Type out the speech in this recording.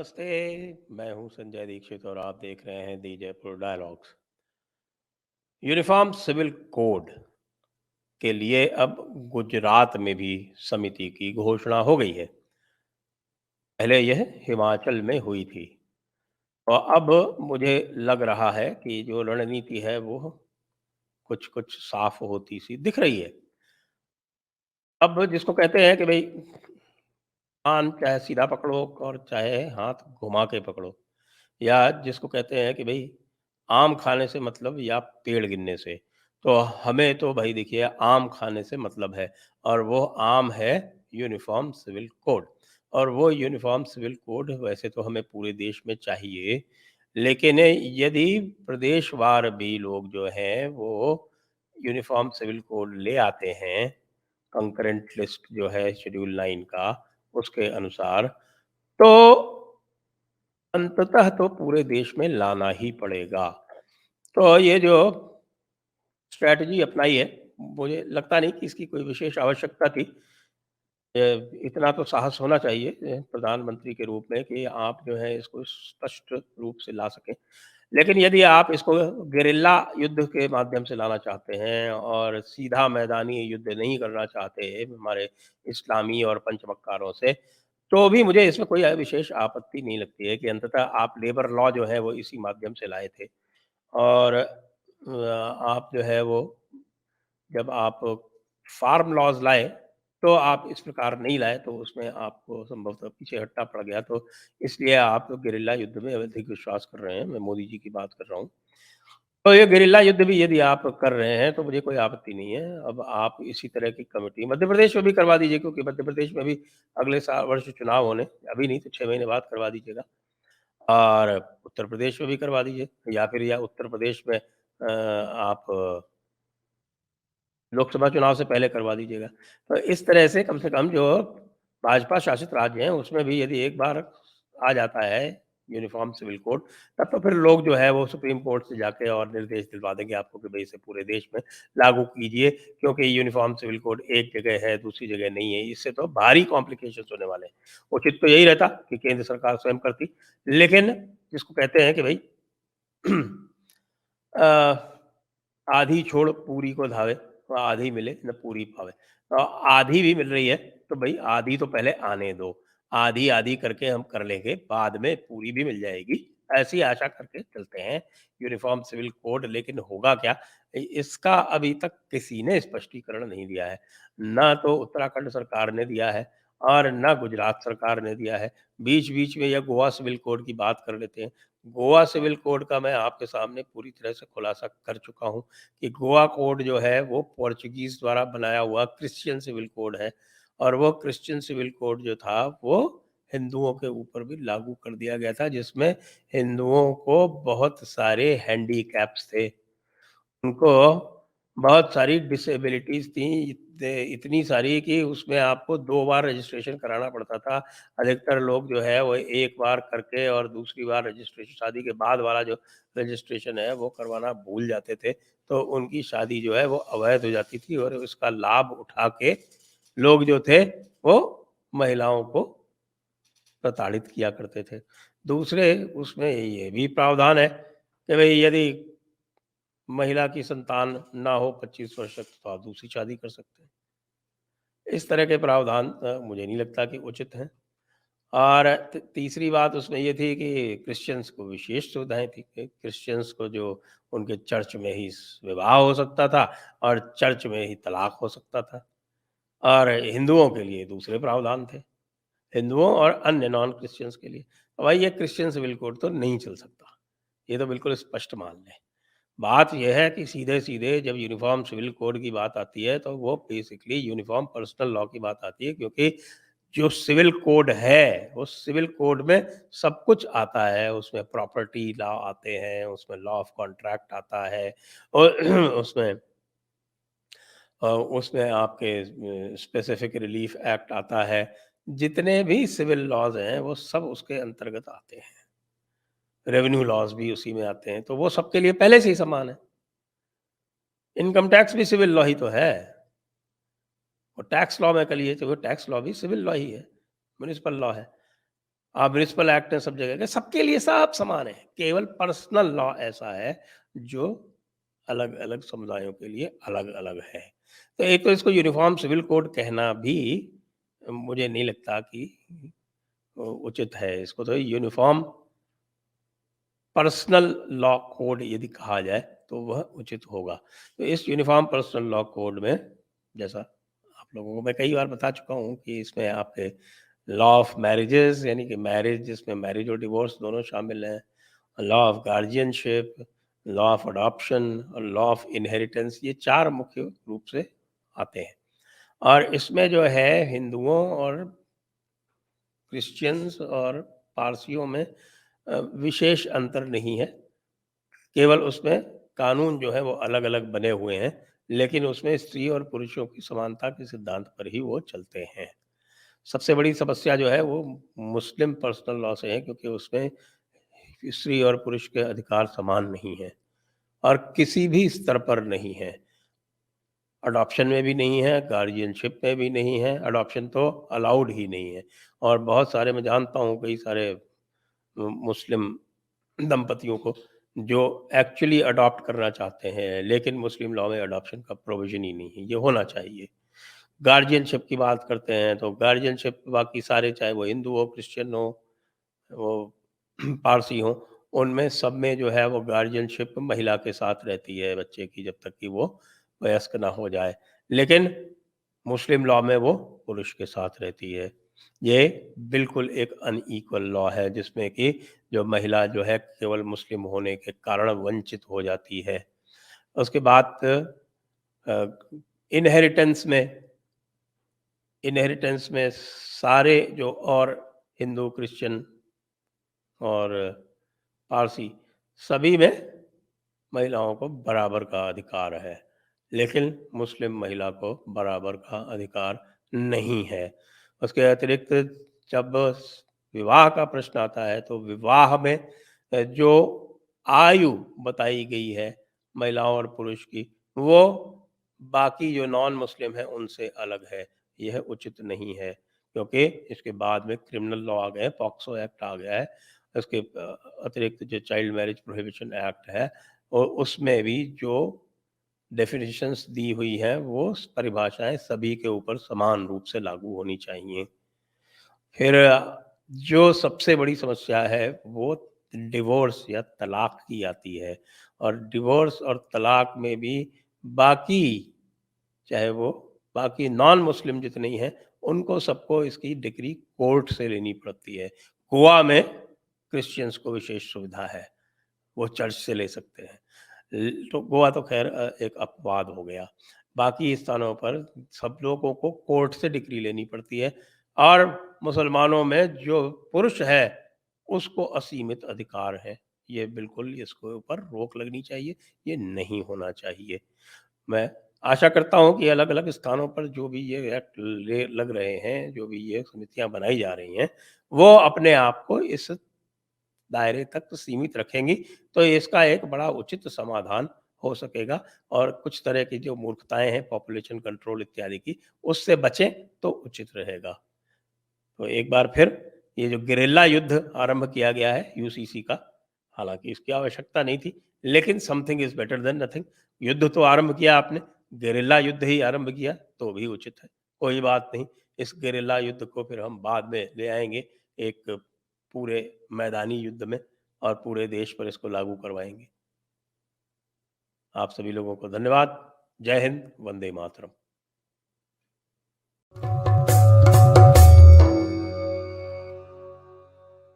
नमस्ते, मैं हूं संजय दीक्षित और आप देख रहे हैं the Jaipur dialogues. Uniform civil code के लिए अब गुजरात में भी समिति की घोषणा हो गई है। पहले यह हिमाचल में हुई थी और अब मुझे लग रहा है कि जो रणनीति है वो कुछ कुछ साफ होती सी दिख रही है। अब जिसको कहते हैं कि भाई कान चाहे सीधा पकड़ो और चाहे हाथ घुमा के पकड़ो, या जिसको कहते हैं कि भाई आम खाने से मतलब या पेड़ गिनने से। तो हमें तो भाई देखिए आम खाने से मतलब है, और वो आम है यूनिफॉर्म सिविल कोड। और वो यूनिफॉर्म सिविल कोड वैसे तो हमें पूरे देश में चाहिए, लेकिन यदि प्रदेशवार भी लोग जो हैं वो यूनिफॉर्म सिविल कोड ले आते हैं, कंकरेंट लिस्ट जो है शेड्यूल 9 का उसके अनुसार, तो अंततः तो पूरे देश में लाना ही पड़ेगा। तो ये जो स्ट्रैटेजी अपनाई है, मुझे लगता नहीं कि इसकी कोई विशेष आवश्यकता थी। इतना तो साहस होना चाहिए प्रधानमंत्री के रूप में कि आप जो है इसको स्पष्ट रूप से ला सकें। लेकिन यदि आप इसको गेरिल्ला युद्ध के माध्यम से लाना चाहते हैं और सीधा मैदानी युद्ध नहीं करना चाहते हमारे इस्लामी और पंचमक्कारों से, तो भी मुझे इसमें कोई विशेष आपत्ति नहीं लगती है कि अंततः आप लेबर लॉ जो है वो इसी माध्यम से लाए थे। और आप जो है वो जब आप फार्म लॉज़ लाए, तो आप इस प्रकार नहीं लाए, तो उसमें आपको संभवतः पीछे हटना पड़ गया। तो इसलिए आप गेरिल्ला युद्ध में अधिक विश्वास कर रहे हैं, मैं मोदी जी की बात कर रहा हूँ। तो ये गेरिल्ला युद्ध भी यदि आप कर रहे हैं, तो मुझे कोई आपत्ति नहीं है। अब आप इसी तरह की कमिटी मध्य प्रदेश में भी करवा दीजिए, क्योंकि मध्य प्रदेश में भी अगले साल वर्ष चुनाव होने, अभी नहीं तो 6 महीने बाद करवा दीजिएगा। और उत्तर प्रदेश में भी करवा दीजिए, या उत्तर प्रदेश में आप लोकसभा चुनाव से पहले करवा दीजिएगा। तो इस तरह से कम जो भाजपा शासित राज्य हैं, उसमें भी यदि एक बार आ जाता है यूनिफ़ॉर्म सिविल कोड, तब तो फिर लोग जो है वो सुप्रीम कोर्ट से जाके और निर्देश दिलवा देंगे आपको कि भई इसे पूरे देश में लागू कीजिए, क्योंकि यूनिफ़ॉर्म सिविल कोड एक जगह है, दूसरी जगह नहीं है। इससे तो भारी कॉम्प्लिकेशंस होने वाले हैं। उचित तो यही रहता कि केंद्र सरकार स्वयं करती, लेकिन जिसको कहते हैं कि भई अ, आधी छोड़ पूरी को धावे, तो आधी मिले न पूरी पावे। आधी भी मिल रही है, तो भई आधी तो पहले आने दो। आधी-आधी करके हम कर लेंगे, बाद में पूरी भी मिल जाएगी। ऐसी आशा करके चलते हैं यूनिफ़ॉर्म सिविल कोड, लेकिन होगा क्या? इसका अभी तक किसी ने स्पष्टीकरण नहीं दिया है। ना तो उत्तराखंड सरकार ने दिया है और ना गुजरात सरकार ने दिया है। बीच-बीच में यह गोवा सिविल कोड की बात कर लेते हैं। गोवा सिविल कोड का मैं आपके सामने पूरी तरह से खुलासा कर चुका हूँ कि गोवा कोड जो है वो पोर्चुगीज़ द्वारा बनाया हुआ क्रिश्चियन सिविल कोड है, और वो क्रिश्चियन सिविल कोड जो था वो हिंदुओं के ऊपर भी लागू कर दिया गया था, जिसमें हिंदुओं को बहुत सारे हैंडीकैप्स थे। उनको बहुत सारी डिसेबिलिटीज़ थी, इतनी सारी कि उसमें आपको 2 बार रजिस्ट्रेशन कराना पड़ता था। अधिकतर लोग जो है वो 1 बार करके और दूसरी बार रजिस्ट्रेशन, शादी के बाद वाला जो रजिस्ट्रेशन है वो करवाना भूल जाते थे। तो उनकी शादी जो है वो अवैध हो जाती थी, और इसका लाभ उठा के लोग जो थे वो महिलाओं को प्रताड़ित किया करते थे। दूसरे उसमें ये भी प्रावधान है कि भई यदि महिला की संतान ना हो 25 वर्ष तक, तो आप दूसरी शादी कर सकते हैं। इस तरह के प्रावधान मुझे नहीं लगता कि उचित हैं। और तीसरी बात उसमें ये थी कि क्रिश्चियंस को विशेष सुविधाएँ थी कि क्रिश्चियंस को जो उनके चर्च में ही विवाह हो सकता था और चर्च में ही तलाक हो सकता था, और हिंदुओं के लिए दूसरे प्रावधान थे। हिंदुओं और अन्य नॉन क्रिश्चियंस के लिए। अब भाई ये क्रिश्चियन सिविल कोड तो नहीं चल सकता। ये तो बिल्कुल स्पष्ट मान लें। बात ये है कि सीधे-सीधे जब यूनिफ़ॉर्म सिविल कोड की बात आती है, तो वो बेसिकली यूनिफ़ॉर्म पर्सनल लॉ की बात आती है, क्योंकि जो सिविल कोड है, उस सिविल कोड में सब कुछ आता है। उसमें प्रॉपर्टी लॉ आते हैं, उसमें लॉ ऑफ कॉन्ट्रैक्ट आता है और उसमें उसमें आपके स्पेसिफिक रिलीफ एक्ट आता है। जितने भी सिविल लॉज़ हैं, वो सब उसके अंतर्गत आते हैं। रेवेन्यू लॉज़ भी उसी में आते हैं, तो वो सबके लिए पहले से ही समान है। इनकम टैक्स भी सिविल लॉ ही तो है। और टैक्स लॉ में कहिए तो वो टैक्स लॉ भी सिविल लॉ ही है, म्युनिसिपल लॉ है। आप म्युनिसिपल एक्ट है सब जगह के, सबके लिए सब समान है। केवल पर्सनल लॉ ऐसा है जो अलग-अलग समुदायों के लिए अलग-अलग है। तो एक तो इसको यूनिफ़ॉर्म सिविल कोड कहना भी मुझे नहीं लगता कि उचित है। इसको तो यूनिफ़ॉर्म पर्सनल लॉ कोड यदि कहा जाए तो वह उचित होगा। तो इस यूनिफ़ॉर्म पर्सनल लॉ कोड में जैसा आप लोगों को मैं कई बार बता चुका हूँ कि इसमें आपके लॉ ऑफ मैरेजेज़ यानी कि मैरिज जिसमें मैरिज और डिवोर्स दोनों शामिल हैं, law of guardianship, law of adoption और लॉ ऑफ इनहेरिटेंस, ये 4 मुख्य रूप से आते हैं। और इसमें जो है हिंदुओं और क्रिश्चियंस और पारसियों में विशेष अंतर नहीं है। केवल उसमें कानून जो है वो अलग-अलग बने हुए हैं, लेकिन उसमें स्त्री और पुरुषों की समानता के सिद्धांत पर ही वो चलते हैं। सबसे बड़ी समस्या जो है वो मुस्लिम पर्सनल लॉ से है, क्योंकि उसमें स्त्री और पुरुष के अधिकार समान नहीं हैं और किसी भी स्तर पर नहीं हैं। अडॉप्शन में भी नहीं है, गार्डियनशिप में भी नहीं है, अडॉप्शन तो अलाउड ही नहीं है। और बहुत सारे मैं जानता हूँ कई सारे मुस्लिम दंपतियों को जो एक्चुअली अडॉप्ट करना चाहते हैं, लेकिन मुस्लिम लॉ में अडॉप्शन का प्रोविज़न ही नहीं है, ये होना चाहिए। गार्डियनशिप की बात करते हैं तो गार्डियनशिप बाकी सारे चाहे वो हिंदू हो, क्रिश्चियन हो, वो पारसी हो, उनमें सब में जो है वो गार्डियनशिप महिला के साथ रहती है बच्चे की जब तक कि वो वयस्क ना हो जाए। लेकिन मुस्लिम लॉ में वो पुरुष के साथ रहती है। ये बिल्कुल एक अनइक्वल लॉ है जिसमें कि जो महिला जो है केवल मुस्लिम होने के कारण वंचित हो जाती है। उसके बाद अ, इनहेरिटेंस में सारे जो और हिंदू, क्रिश्चियन और पारसी सभी में महिलाओं को बराबर का अधिकार है, लेकिन मुस्लिम महिला को बराबर का अधिकार नहीं है। उसके अतिरिक्त जब विवाह का प्रश्न आता है तो विवाह में जो आयु बताई गई है महिलाओं और पुरुष की, वो बाकी जो नॉन मुस्लिम हैं उनसे अलग है। यह उचित नहीं है, क्योंकि इसके बाद में क्रिमिनल लॉ आ गए हैं, पॉक्सो एक्ट आ गया है। उसके अतिरिक्त जो चाइल्ड मैरिज प्रोहिबिशन एक्ट है और उसमें भी जो डेफिनेशंस दी हुई हैं वो परिभाषाएं सभी के ऊपर समान रूप से लागू होनी चाहिए। फिर जो सबसे बड़ी समस्या है वो डिवोर्स या तलाक की आती है, और डिवोर्स और तलाक में भी बाकी चाहे वो बाकी नॉन मुस्लिम जितने ही हैं, उनको सबको इसकी डिक्री कोर्ट से लेनी पड़ती है। गोवा में क्रिश्चियंस को विशेष सुविधा है, वो चर्च से ले सकते हैं। तो गोवा तो खैर एक अपवाद हो गया। बाकी स्थानों पर सब लोगों को कोर्ट से डिक्री लेनी पड़ती है, और मुसलमानों में जो पुरुष है उसको असीमित अधिकार है। ये बिल्कुल इसके ऊपर रोक लगनी चाहिए, ये नहीं होना चाहिए। मैं आशा करता हूँ कि अलग-अलग स्थानों पर जो भी ये एक्ट ले लग रहे हैं, जो भी ये समितियाँ बनाई जा रही हैं, वो अपने आप को इस दायरे तक सीमित रखेंगी, तो इसका एक बड़ा उचित समाधान हो सकेगा और कुछ तरह की जो मूर्खताएँ हैं पॉपुलेशन कंट्रोल इत्यादि की, उससे बचें तो उचित रहेगा। तो एक बार फिर ये जो गेरिल्ला युद्ध आरंभ किया गया है यूसीसी का, हालाँकि इसकी आवश्यकता नहीं थी, लेकिन something is better than nothing. युद्ध तो आरंभ किया आपने, गेरिल्ला युद्ध ही आरंभ किया तो भी उचित है। कोई बात नहीं, इस गेरिल्ला युद्ध को फिर हम बाद में ले आएँगे एक पूरे मैदानी युद्ध में और पूरे देश पर इसको लागू करवाएँगे। आप सभी लोगों को धन्यवाद। जय हिंद, वंदे मातरम।